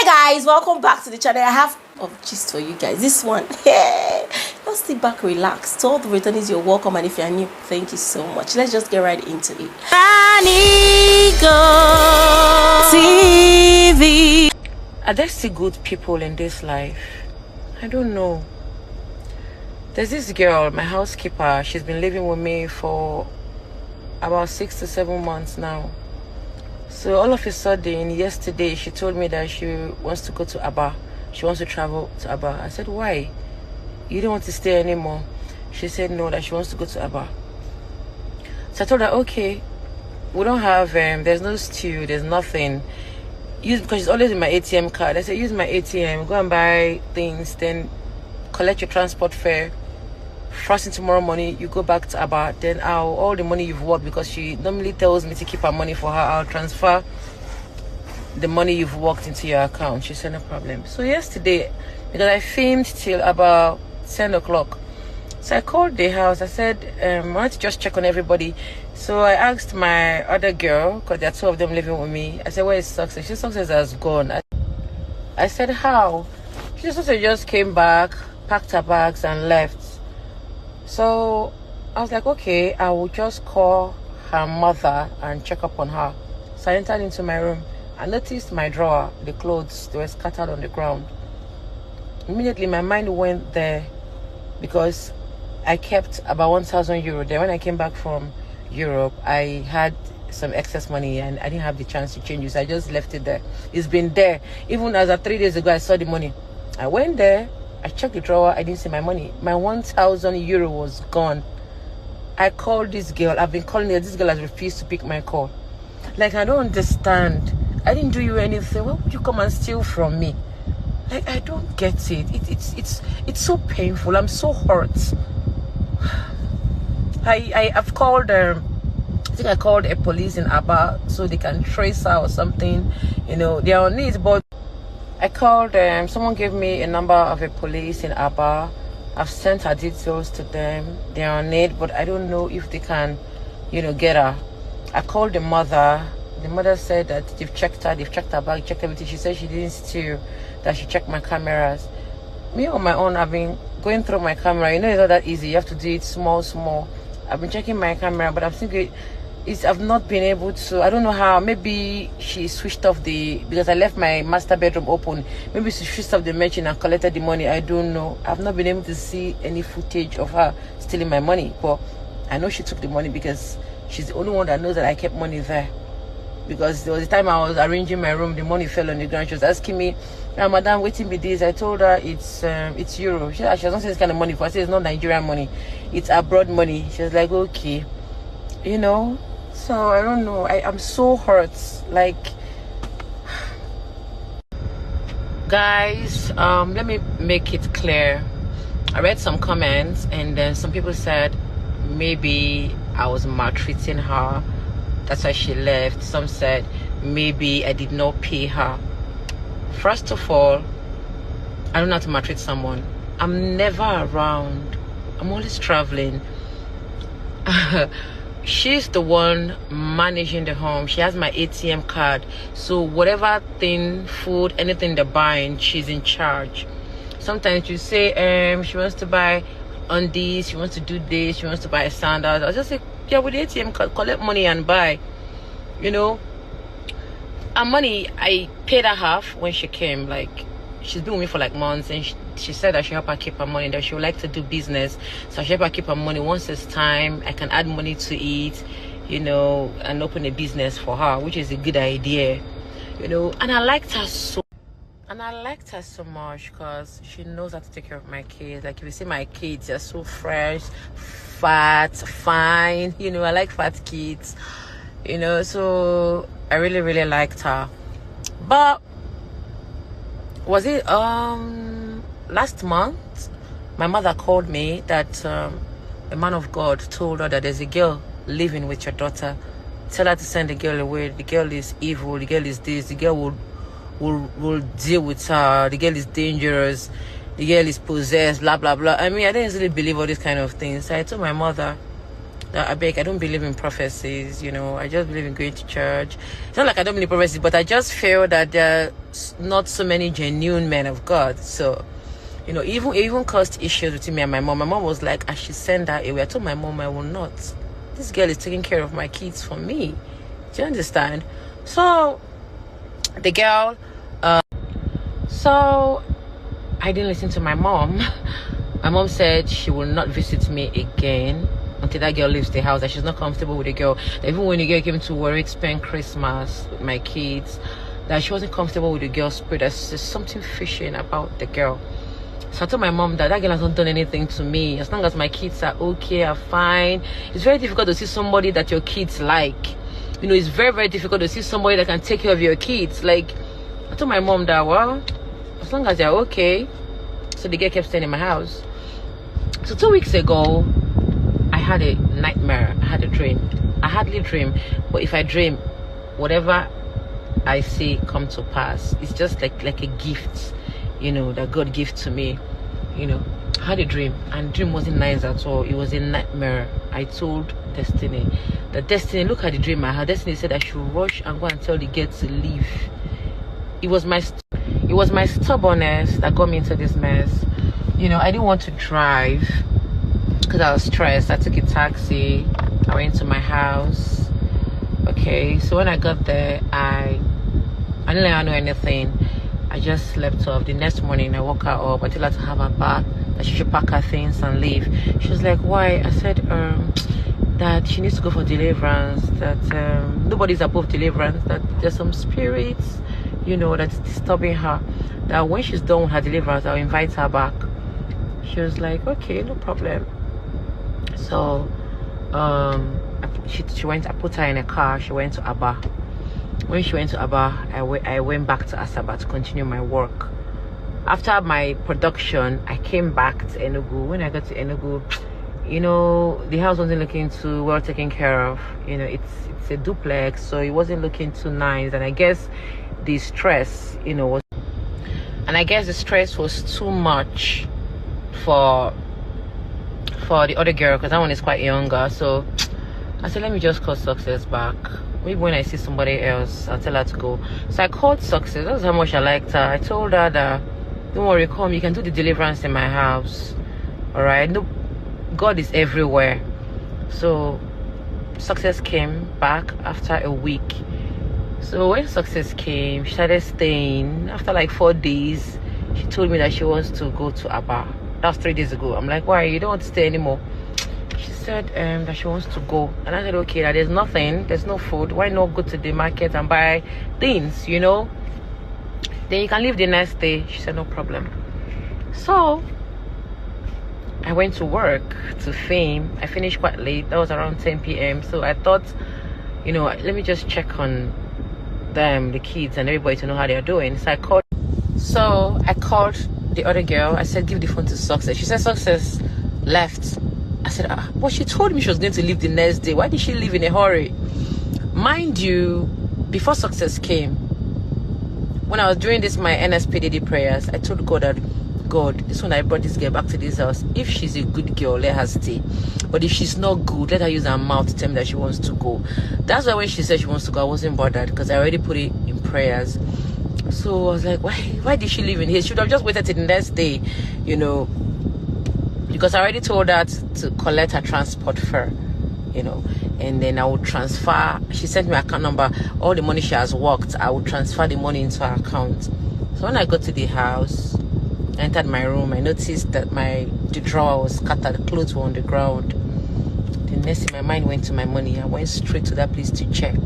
Guys, welcome back to the channel. I have a gist for you guys. This one, hey, just sit back, relax. To all the returnees, you're welcome, and if you're new, thank you so much. Let's just get right into it. TV. Are there still good people in this life? I don't know. There's this girl, my housekeeper. She's been living with me for about 6 to 7 months now. So all of a sudden, yesterday, she told me that she wants to go to Aba. She wants to travel to Aba. I said, why? You don't want to stay anymore? She said no, that she wants to go to Aba. So I told her, okay, we don't have, there's no stew, there's nothing. Because she's always in my ATM card. I said, use my ATM, go and buy things, then collect your transport fare. First thing tomorrow morning, you go back to Aba, then all the money you've worked, because she normally tells me to keep her money for her, I'll transfer the money you've worked into your account. She said no problem. So yesterday, because I filmed till about 10 o'clock, so I called the house. I said, I want to just check on everybody. So I asked my other girl, because there are two of them living with me. I said, where is Success? She said, Success has gone. I said, how? She said, just came back, packed her bags and left. So I was like, okay, I will just call her mother and check up on her. So I entered into my room. I noticed my drawer, the clothes, they were scattered on the ground. Immediately my mind went there, because I kept about 1,000 euro there. When I came back from Europe, I had some excess money and I didn't have the chance to change it, so I just left it there. It's been there. Even as of 3 days ago, I saw the money. I went there, I checked the drawer, I didn't see my money. My 1,000 euro was gone. I called this girl. I've been calling her. This girl has refused to pick my call. Like, I don't understand. I didn't do you anything. Why would you come and steal from me? Like, I don't get it. It's so painful. I'm so hurt. I've called I think I called a police in Aba so they can trace her or something. You know, they're on it, but I called someone gave me a number of a police in Aba. I've sent her details to them. They're on it, but I don't know if they can, you know, get her. I called the mother. The mother said that they've checked her bag, checked everything. She said she didn't steal, that she checked my cameras. Me on my own, I've been going through my camera. You know, it's not that easy. You have to do it small. I've been checking my camera, but I'm thinking I've not been able to. I don't know how. Maybe she switched off because I left my master bedroom open. Maybe she switched off the machine and collected the money. I don't know. I've not been able to see any footage of her stealing my money. But I know she took the money, because she's the only one that knows that I kept money there. Because there was a time I was arranging my room, the money fell on the ground. She was asking me, madam, waiting with this. I told her it's euro. She has not seen this kind of money for. I said it's not Nigerian money, it's abroad money. She was like, okay, you know. So I don't know. I'm so hurt. Like, guys, let me make it clear. I read some comments, and then some people said maybe I was maltreating her, that's why she left. Some said maybe I did not pay her. First of all, I don't know how to maltreat someone. I'm never around. I'm always traveling. She's the one managing the home. She has my ATM card. So whatever thing, food, anything they're buying, she's in charge. Sometimes you say she wants to buy undies, she wants to do this, she wants to buy sandals. I'll just say, yeah, with the ATM card, collect money and buy. You know, and money, I paid her half when she came. Like, she's been with me for like months, and she said that she help her keep her money, that she would like to do business, so I help her keep her money. Once it's time, I can add money to it, you know, and open a business for her, which is a good idea, you know. And I liked her so much, because she knows how to take care of my kids. Like, if you see my kids, they're so fresh, fat, fine, you know. I like fat kids, you know. So I really liked her. But was it last month, my mother called me that a man of God told her that there's a girl living with your daughter. Tell her to send the girl away. The girl is evil. The girl is this. The girl will deal with her. The girl is dangerous. The girl is possessed. Blah blah blah. I mean, I didn't really believe all these kind of things. So I told my mother that I beg, I don't believe in prophecies, you know. I just believe in going to church. It's not like I don't believe in prophecies, but I just feel that there are not so many genuine men of God. So, you know, even caused issues between me and my mom. My mom was like, I should send her away. I told my mom I will not. This girl is taking care of my kids for me. Do you understand? So the girl, so I didn't listen to my mom. My mom said she will not visit me again until that girl leaves the house, that she's not comfortable with the girl. That even when the girl came to Warwick, spend Christmas with my kids, that she wasn't comfortable with the girl's spirit. There's something fishy about the girl. So I told my mom that girl has not done anything to me. As long as my kids are okay, are fine. It's very difficult to see somebody that your kids like. You know, it's very, very difficult to see somebody that can take care of your kids. Like, I told my mom that, well, as long as they're okay. So the girl kept staying in my house. So 2 weeks ago, I had a nightmare. I had a dream. I hardly dream, but if I dream, whatever I see come to pass. It's just like a gift, you know, that God gives to me. You know, I had a dream, and the dream wasn't nice at all. It was a nightmare. I told Destiny that, Destiny, look at the dream I had. Destiny said I should rush and go and tell the girl to leave. It was my stubbornness that got me into this mess. You know, I didn't want to drive because I was stressed. I took a taxi. I went to my house. Okay, so when I got there, I didn't let her know anything. I just slept off. The next morning, I woke her up. I told her to have a bath, that she should pack her things and leave. She was like, why? I said, that she needs to go for deliverance, that nobody's above deliverance, that there's some spirits, you know, that's disturbing her, that when she's done with her deliverance, I'll invite her back. She was like, okay, no problem. So she went, I put her in a car. She went to Aba. When she went to Aba, I went back to Asaba to continue my work. After my production, I came back to Enugu. When I got to Enugu, you know, the house wasn't looking too well taken care of. You know, it's a duplex, so it wasn't looking too nice. And I guess the stress, you know, was too much for the other girl, because that one is quite younger. So I said, let me just call Success back. Maybe when I see somebody else, I'll tell her to go. So I called Success. That's how much I liked her. I told her that, don't worry, come, you can do the deliverance in my house. All right? No, God is everywhere. So Success came back after a week. So when Success came, she started staying. After like 4 days, she told me that she wants to go to Aba. That was 3 days ago. I'm like, why? You don't want to stay anymore? She said that she wants to go. And I said, okay, that there's nothing, there's no food. Why not go to the market and buy things, you know? Then you can leave the next day. She said, no problem. So I went to work to film. I finished quite late. That was around 10 p.m. So I thought, you know, let me just check on them, the kids and everybody, to know how they're doing. So I called the other girl. I said, give the phone to Success. She said Success left. I said, but she told me she was going to leave the next day. Why did she leave in a hurry? Mind you, before Success came, when I was doing this, my NSPDD prayers, I told God that, God, this one I brought this girl back to this house. If she's a good girl, let her stay. But if she's not good, let her use her mouth to tell me that she wants to go. That's why when she said she wants to go, I wasn't bothered, because I already put it in prayers. So I was like, why did she leave in here? She should have just waited till the next day, you know, because I already told her to collect her transport fare, you know, and then I would transfer. She sent me her account number. All the money she has worked, I would transfer the money into her account. So when I got to the house, I entered my room, I noticed that the drawer was scattered, clothes were on the ground. The next thing, my mind went to my money. I went straight to that place to check.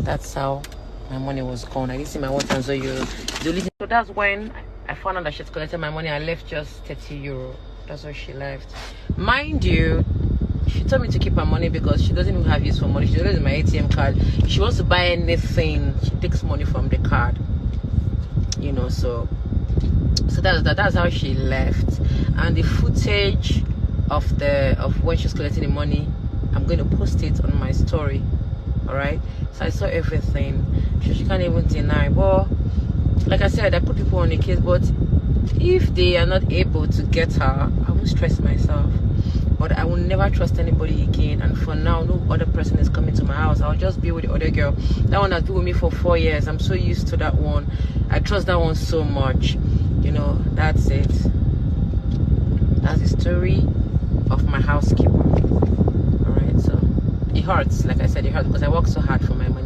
That's how my money was gone. I didn't see my €1,000. So that's when I found out that she'd collected my money. I left just €30. That's why she left. Mind you, she told me to keep her money because she doesn't even have use for money. She doesn't use my ATM card. If she wants to buy anything, she takes money from the card, you know. So that's how she left. And the footage of when she's collecting the money, I'm going to post it on my story. All right, so I saw everything. She can't even deny. But like I said, I put people on the case, but if they are not able to get her, I won't stress myself. but I will never trust anybody again. And for now, no other person is coming to my house. I'll just be with the other girl. That one has been with me for 4 years. I'm so used to that one. I trust that one so much. You know, that's it. That's the story of my housekeeper. All right, so it hurts. Like I said, it hurts because I work so hard for my money.